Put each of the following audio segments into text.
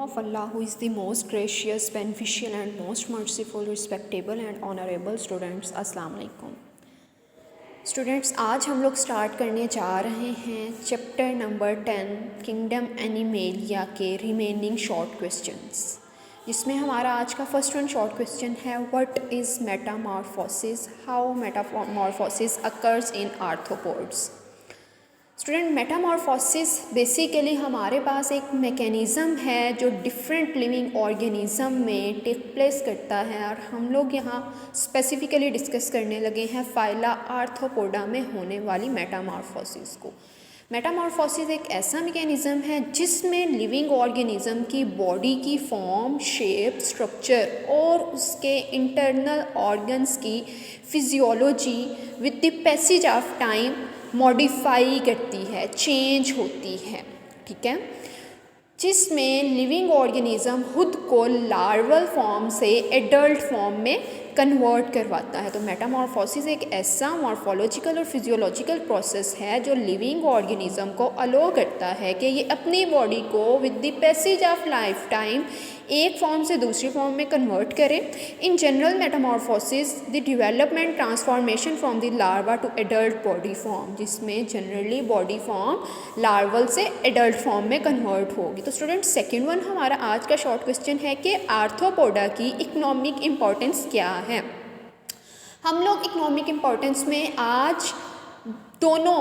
of Allah, who is the most gracious, beneficial and most merciful, respectable and honorable students, अस्सलाम वालेकुम। Students, आज हम लोग start करने जा रहे हैं चैप्टर नंबर 10 किंगडम एनिमेलिया के रिमेनिंग शॉर्ट क्वेश्चंस, जिसमें हमारा आज का फर्स्ट वन शॉर्ट क्वेश्चन है what is Metamorphosis, how Metamorphosis occurs in arthropods. Student, Metamorphosis basically हमारे पास एक मैकेनिज़्म है जो डिफरेंट लिविंग ऑर्गेनिज़म में टेक प्लेस करता है, और हम लोग यहाँ स्पेसिफिकली डिस्कस करने लगे हैं फाइला आर्थ्रोपोडा में होने वाली मेटामॉर्फोसिस को। मेटामॉर्फोसिस एक ऐसा मैकेनिज़्म है जिसमें लिविंग ऑर्गेनिज़म की बॉडी की फॉर्म, शेप, स्ट्रक्चर और उसके इंटरनल ऑर्गन्स की physiology with the passage of time modify करती है, चेंज होती है, ठीक है, जिसमें लिविंग ऑर्गेनिज़म खुद को लार्वल फॉर्म से एडल्ट फॉर्म में कन्वर्ट करवाता है। तो मेटामॉर्फोसिस एक ऐसा मॉर्फोलॉजिकल और फिजियोलॉजिकल प्रोसेस है जो लिविंग ऑर्गेनिज़म को अलो करता है कि ये अपनी बॉडी को with the passage of life time एक फॉर्म से दूसरी फॉर्म में कन्वर्ट करें। In general metamorphosis the development transformation from the larva to adult body form, जिसमें जनरली बॉडी फॉर्म लार्वल से एडल्ट फॉर्म में कन्वर्ट होगी। तो स्टूडेंट, सेकंड वन हमारा आज का शॉर्ट क्वेश्चन है कि आर्थ्रोपोडा की इकोनॉमिक इम्पोर्टेंस क्या है। हम लोग इकोनॉमिक इम्पोर्टेंस में आज दोनों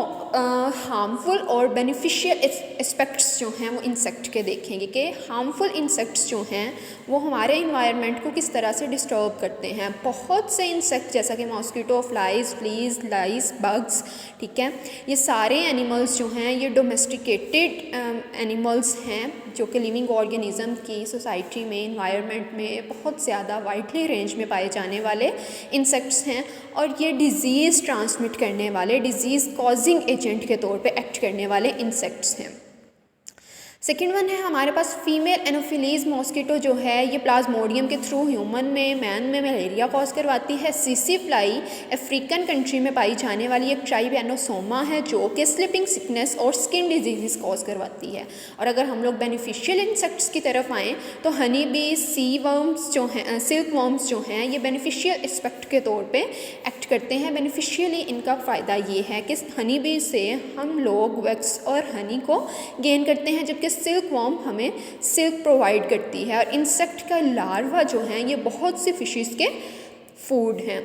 हार्मफुल और बेनिफिशियल एस्पेक्ट्स जो हैं वो इंसेक्ट के देखेंगे कि हार्मफुल इंसेक्ट्स जो हैं वो हमारे इन्वायरमेंट को किस तरह से डिस्टर्ब करते हैं। बहुत से इंसेक्ट जैसा कि मॉस्किटो, फ्लाइज, फ्लीज, लाइस, बग्स, ठीक है, ये सारे एनिमल्स जो हैं ये डोमेस्टिकेटेड एनिमल्स हैं जो कि लिविंग ऑर्गेनिज़म की सोसाइटी में, इन्वायरमेंट में बहुत ज़्यादा वाइडली रेंज में पाए जाने वाले इंसेक्ट्स हैं, और ये डिज़ीज़ ट्रांसमिट करने वाले, डिज़ीज़ कॉजिंग एजेंट के तौर पे एक्ट करने वाले इंसेक्ट्स हैं। सेकेंड वन है हमारे पास फीमेल एनोफिलीज मॉस्किटो जो है ये प्लाज्मोडियम के थ्रू ह्यूमन में, मैन में मलेरिया कॉज करवाती है। सीसी फ्लाई अफ्रीकन कंट्री में पाई जाने वाली एक ट्राइबैनोसोमा है जो कि स्लिपिंग सिकनेस और स्किन डिजीज़ कॉज करवाती है। और अगर हम लोग बेनिफिशियल इंसेक्ट्स की तरफ आएँ तो हनी बी, सी वर्म्स जो हैं, सिल्क वर्म्स जो हैं, ये बेनिफिशियल एस्पेक्ट के तौर पे एक्ट करते हैं। बेनिफिशियली इनका फ़ायदा ये है कि हनी बी से हम लोग वैक्स और हनी को गेन करते हैं, जबकि सिल्क वॉर्म हमें सिल्क प्रोवाइड करती है। और इंसेक्ट का लार्वा जो हैं ये बहुत सी फिशेस के फूड हैं।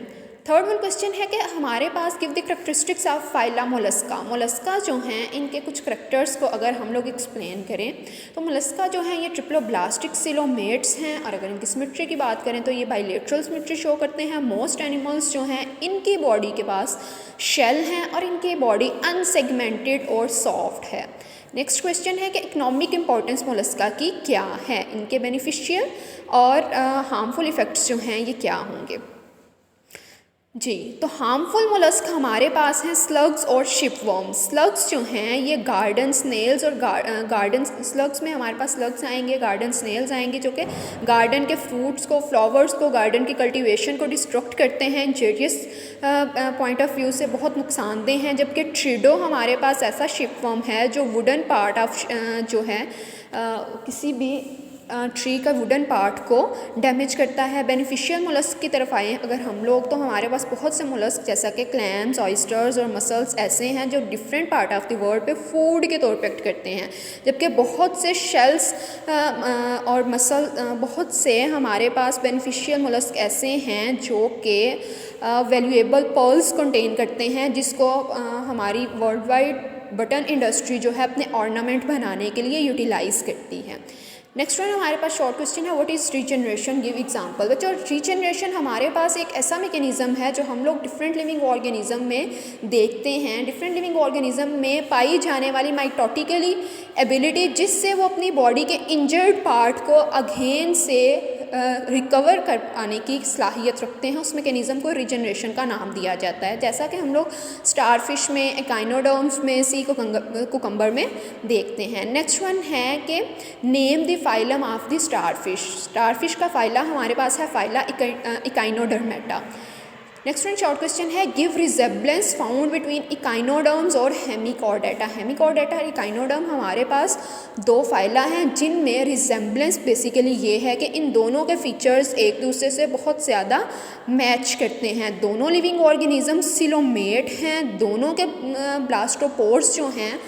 थर्ड वन क्वेश्चन है कि हमारे पास give the characteristics of phyla Mollusca. Mollusca जो हैं इनके कुछ करैक्टर्स को अगर हम लोग एक्सप्लेन करें तो मोलस्का जो हैं ये ट्रिप्लोब्लास्टिक सिलोमेट्स हैं, और अगर इनकी सिमेट्री की बात करें तो ये बाइलेटरल सिमेट्री शो करते हैं। मोस्ट एनिमल्स जो हैं इनकी बॉडी के पास शेल हैं और इनकी बॉडी अनसेगमेंटेड और सॉफ्ट है। नेक्स्ट क्वेश्चन है कि इकोनॉमिक इंपॉर्टेंस मोलस्का की क्या है, इनके बेनिफिशियल और हार्मफुल इफ़ेक्ट्स जो हैं ये क्या होंगे। जी, तो हार्मफुल मोलस्क हमारे पास हैं स्लग्स और शिपवर्म्स। स्लग्स जो हैं ये गार्डन स्नेल्स और गार्डन स्लग्स में हमारे पास स्लग्स आएंगे, गार्डन स्नेल्स आएंगे जो कि गार्डन के फ्रूट्स को, फ्लावर्स को, गार्डन की कल्टीवेशन को डिस्ट्रक्ट करते हैं, इंजीरियस पॉइंट ऑफ व्यू से बहुत नुकसानदेह हैं। जबकि ट्रिडो हमारे पास ऐसा शिपवर्म है जो वुडन पार्ट ऑफ जो है किसी भी ट्री का वुडन पार्ट को डैमेज करता है। बेनिफिशियल मोलस्क की तरफ आए अगर हम लोग तो हमारे पास बहुत से मोलस्क जैसा कि क्लैम्स, ऑयस्टर्स और मसल्स ऐसे हैं जो different part of the world पे फूड के तौर पे एक्ट करते हैं। जबकि बहुत से शेल्स और मसल, बहुत से हमारे पास बेनिफिशियल मोलस्क ऐसे हैं जो कि वैल्यूएबल पर्ल्स कंटेन करते हैं, जिसको हमारी वर्ल्ड वाइड बटन इंडस्ट्री जो है अपने ऑर्नामेंट बनाने के लिए यूटिलाइज़ करती है। नेक्स्ट वन हमारे पास शॉर्ट क्वेश्चन है what is regeneration, give example. बच्चों, रीजनरेशन हमारे पास एक ऐसा मैकेनिज़्म है जो हम लोग डिफरेंट लिविंग ऑर्गेनिज़म में देखते हैं। डिफरेंट लिविंग ऑर्गेनिज़म में पाई जाने वाली माइटोटिकली एबिलिटी जिससे वो अपनी बॉडी के इंजर्ड पार्ट को अगेन से रिकवर कर पाने की सलाहियत रखते हैं, उस मैकेनिज़्म को रीजनरेशन का नाम दिया जाता है। जैसा कि हम लोग स्टारफिश में, एकाइनोडर्म्स में, सी कुकम्बर में देखते हैं। नेक्स्ट वन है कि name the phylum of the starfish. Starfish का फाइला हमारे पास है phyla Echinodermata. Next one short question है, give resemblance found between echinoderms और हेमिकॉर्डेटा। हेमिकॉर्डेटा और इकाइनोडर्म हमारे पास दो फाइला हैं जिनमें रिजेम्बलेंस बेसिकली ये है कि इन दोनों के फीचर्स एक दूसरे से बहुत ज़्यादा मैच करते हैं। दोनों लिविंग ऑर्गेनिज्म सिलोमेट हैं, दोनों के ब्लास्टोपोर्स जो हैं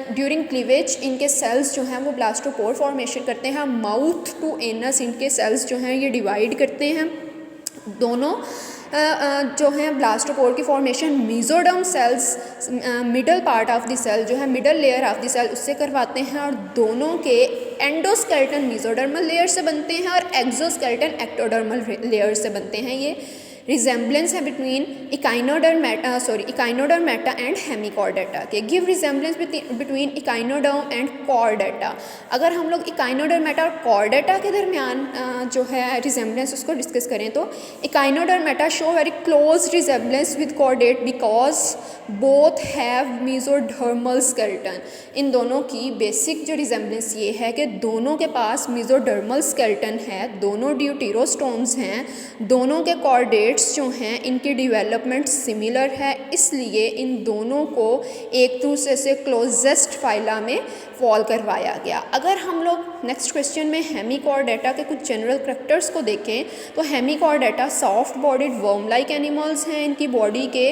ड्यूरिंग क्लीवेज इनके सेल्स जो हैं वो ब्लास्टोपोर फॉर्मेशन करते हैं। माउथ टू एनस इनके सेल्स जो हैं ये डिवाइड करते हैं। दोनों जो हैं ब्लास्टोपोर की formation mesoderm cells middle part of the cell जो है middle layer of the cell उससे करवाते हैं, और दोनों के एंडोस्केलेटन मीजोडर्मल लेयर से बनते हैं और एक्सोस्केलेटन एक्टोडर्मल लेयर से बनते हैं। ये रिजेम्बलेंस है बिटवीन इकाइनोडर्मेटा एंड हेमिकॉर्डेटा के। Give resemblance between echinoderm and Chordata. अगर हम लोग इकाइनोडर्मेटा और कॉर्डेटा के दरमियान जो है रिजेम्बलेंस उसको डिस्कस करें तो Echinodermata show very close resemblance with chordate because both have mesodermal skeleton. इन दोनों की बेसिक जो रिजेम्बलेंस ये है कि दोनों के पास मीजोडर्मल स्केलेटन है, दोनों ड्यूटेरोस्टोम्स हैं, दोनों के कॉर्डेट्स जो हैं इनकी डेवलपमेंट सिमिलर है, इसलिए इन दोनों को एक दूसरे से क्लोजेस्ट फाइला में फॉल करवाया गया। अगर हम लोग नेक्स्ट क्वेश्चन में हेमिकॉर्डेटा के कुछ जनरल करैक्टर्स को देखें तो Hemichordata soft bodied worm like animals हैं। इनकी बॉडी के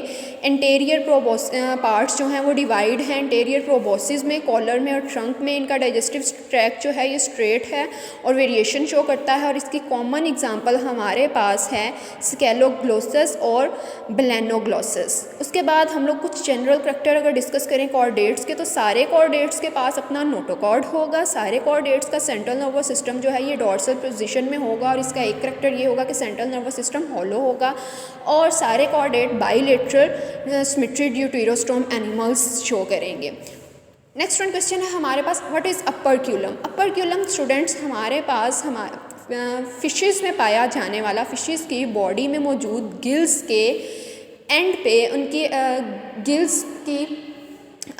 इंटीरियर पार्ट्स जो हैं वो डिवाइड हैं, इंटीरियर प्रोबोसिस में, कॉलर में और ट्रंक में। इनका डाइजेस्टिव ट्रैक्ट जो है ये स्ट्रेट है और वेरिएशन शो करता है, और इसकी कॉमन एग्जांपल हमारे पास है स्केलोग्लोसस और बेलेनोग्लोसस। उसके बाद हम लोग कुछ जनरल करैक्टर अगर डिस्कस करें कॉर्डेट्स के तो सारे कॉर्डेट्स के पास अपना नोटोकॉर्ड होगा। सारे कॉर्डेट्स का सेंट्रल नर्वस सिस्टम जो है ये डोर्सल पोजीशन में होगा, और इसका एक करैक्टर ये होगा कि सेंट्रल नर्वस सिस्टम हॉलो होगा, और सारे chordate bilateral symmetry deuterostome animals show करेंगे। नेक्स्ट वन क्वेश्चन है हमारे पास, व्हाट इज़ अपर्क्यूलम। अपर्क्यूलम स्टूडेंट्स हमारे पास फिशेस में पाया जाने वाला, फिशेस की बॉडी में मौजूद गिल्स के एंड पे, उनकी गिल्स की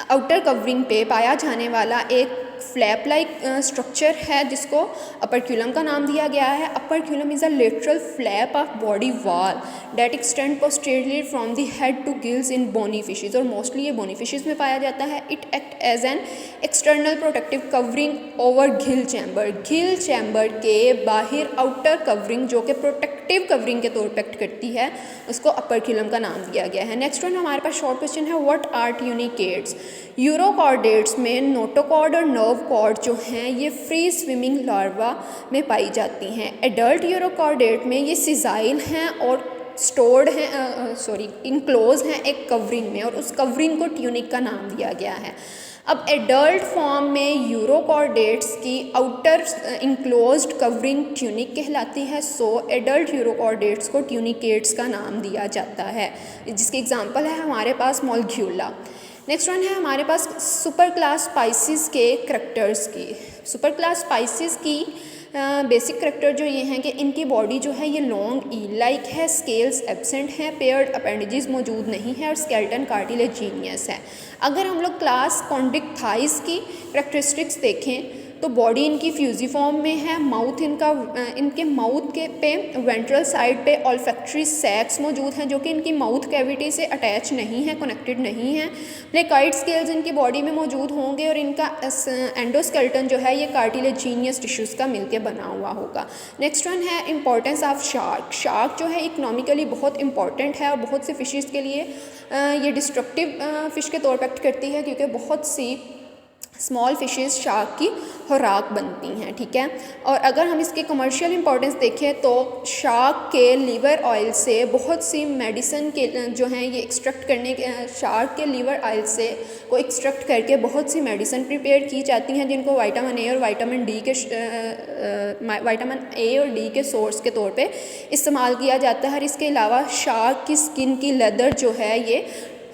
आउटर कवरिंग पे पाया जाने वाला एक फ्लैप लाइक स्ट्रक्चर है जिसको अपर्क्यूलम का नाम दिया गया है। Operculum is a lateral flap of body wall that extend posteriorly from the head to gills in bony fishes, और मोस्टली ये बोनी फिशेज में पाया जाता है। It act as an external protective covering over gill chamber. Gill chamber के बाहर outer covering जो कि प्रोटेक्टिव कवरिंग के तौर पर एक्ट करती है उसको अपर्क्यूलम का नाम दिया गया है। नेक्स्ट वन हमारे पास शॉर्ट क्वेश्चन है, व्हाट आर ट्यूनिकेट्स। यूरोकॉर्डेट्स में नोटोकॉर्ड और नर्व कॉर्ड जो हैं ये फ्री स्विमिंग लार्वा में पाई जाती हैं। एडल्ट यूरोकॉर्डेट में ये सिजाइल हैं और स्टोर्ड हैं इनक्लोज हैं एक कवरिंग में, और उस कवरिंग को ट्यूनिक का नाम दिया गया है। अब एडल्ट फॉर्म में यूरोकॉर्डेट्स की आउटर इनक्लोज्ड कवरिंग ट्यूनिक कहलाती है, सो एडल्ट यूरोकॉर्डेट्स को ट्यूनिकेट्स का नाम दिया जाता है, जिसकी एग्जांपल है हमारे पास मोलग्यूला। नेक्स्ट वन है हमारे पास सुपर क्लास स्पाइसिस के करैक्टर्स की। सुपर क्लास स्पाइसिस की बेसिक करैक्टर जो ये हैं कि इनकी बॉडी जो है ये लॉन्ग ईल लाइक है, स्केल्स एब्सेंट हैं, पेयर्ड अपेंडेजेस मौजूद नहीं है, और स्केलेटन कार्टिलेजिनियस है। अगर हम लोग क्लास कॉन्ड्रिक्थाइस की करैक्टरिस्टिक्स देखें तो बॉडी इनकी फ्यूजिफॉर्म में है। माउथ इनके माउथ के पे वेंट्रल साइड पे ऑल्फैक्टरी सैक्स मौजूद हैं जो कि इनकी माउथ कैविटी से अटैच नहीं है, कनेक्टेड नहीं है। प्लेकॉइड स्केल्स इनकी बॉडी में मौजूद होंगे, और इनका एंडोस्केलेटन जो है ये कार्टिलेजिनियस टिश्यूज़ का मिलकर बना हुआ होगा। नेक्स्ट वन है इंपॉर्टेंस ऑफ शार्क। शार्क जो है इकोनॉमिकली बहुत इंपॉर्टेंट है और बहुत से फिशेज़ के लिए ये डिस्ट्रक्टिव फ़िश के तौर पर एक्ट करती है, क्योंकि बहुत सी स्मॉल फिशेस शार्क की खुराक बनती हैं, ठीक है। और अगर हम इसके कमर्शियल इंपॉर्टेंस देखें तो शार्क के लीवर ऑयल से बहुत सी मेडिसिन के जो हैं ये एक्सट्रैक्ट करने के, शार्क के लीवर ऑयल से को एक्सट्रैक्ट करके बहुत सी मेडिसिन प्रिपेयर की जाती हैं जिनको विटामिन ए और विटामिन डी के सोर्स के तौर पे इस्तेमाल किया जाता है। और इसके अलावा शार्क की स्किन की लेदर जो है ये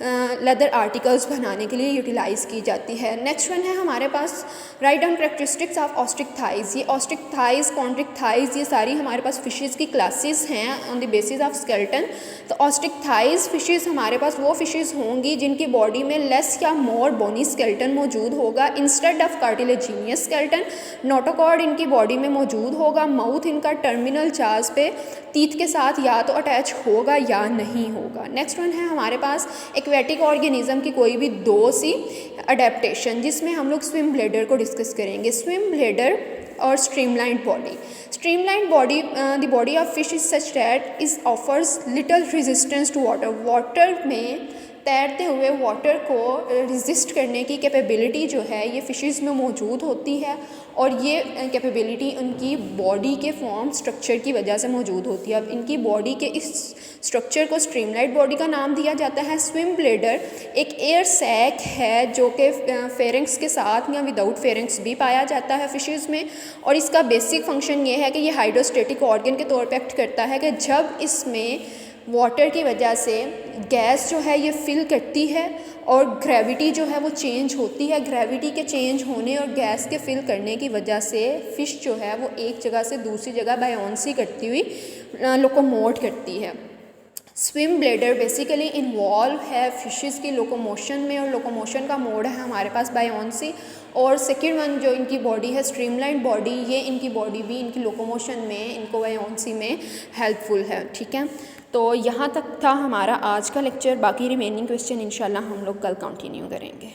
लेदर आर्टिकल्स बनाने के लिए यूटिलाइज़ की जाती है। नेक्स्ट वन है हमारे पास write down characteristics of Osteichthyes. ये ऑस्ट्रिक थाइज, कॉन्ट्रिक थाइज, ये सारी हमारे पास फिशेज़ की क्लासेस हैं on the basis of skeleton. तो ऑस्ट्रिक थाइज फिशेज़ हमारे पास वो फिशेज़ होंगी जिनकी बॉडी में लेस या मोर बोनी स्केलेटन मौजूद होगा instead of cartilaginous skeleton. Notochord इनकी बॉडी में मौजूद होगा। माउथ इनका टर्मिनल जाज पे टीथ के साथ या तो अटैच होगा या नहीं होगा। नेक्स्ट वन है हमारे पास एक्वेटिक ऑर्गेनिज्म की कोई भी दो सी अडेप्टेशन, जिसमें हम लोग स्विम ब्लैडर को डिस्कस करेंगे। स्विम ब्लैडर और streamlined body. Streamlined body, the body of fish is such that is offers little resistance to water. Water में तैरते हुए वाटर को रेजिस्ट करने की कैपेबिलिटी जो है ये फ़िशेज़ में मौजूद होती है, और ये कैपेबिलिटी उनकी बॉडी के फॉर्म स्ट्रक्चर की वजह से मौजूद होती है। अब इनकी बॉडी के इस स्ट्रक्चर को स्ट्रीमलाइंड बॉडी का नाम दिया जाता है। स्विम ब्लैडर एक एयर सैक है जो कि फेरेंक्स के साथ या विदाउट फेरेंक्स भी पाया जाता है फ़िशेज़ में, और इसका बेसिक फंक्शन ये है कि ये हाइड्रोस्टेटिक ऑर्गन के तौर पर एक्ट करता है कि जब इसमें वाटर की वजह से गैस जो है ये फिल करती है और ग्रेविटी जो है वो चेंज होती है। ग्रेविटी के चेंज होने और गैस के फिल करने की वजह से फ़िश जो है वो एक जगह से दूसरी जगह बायोंसी करती हुई लोकोमोट करती है। स्विम ब्लैडर बेसिकली इन्वॉल्व है फिशेज़ की लोकोमोशन में, और लोकोमोशन का मोड है हमारे पास बायोंसी। और सेकेंड वन जो इनकी बॉडी है स्ट्रीमलाइंड बॉडी, ये इनकी बॉडी भी इनकी लोकोमोशन में, इनको बायोंसी में हेल्पफुल है। ठीक है, तो यहाँ तक था हमारा आज का लेक्चर। बाकी रिमेनिंग क्वेश्चन इंशाल्लाह हम लोग कल कंटिन्यू करेंगे।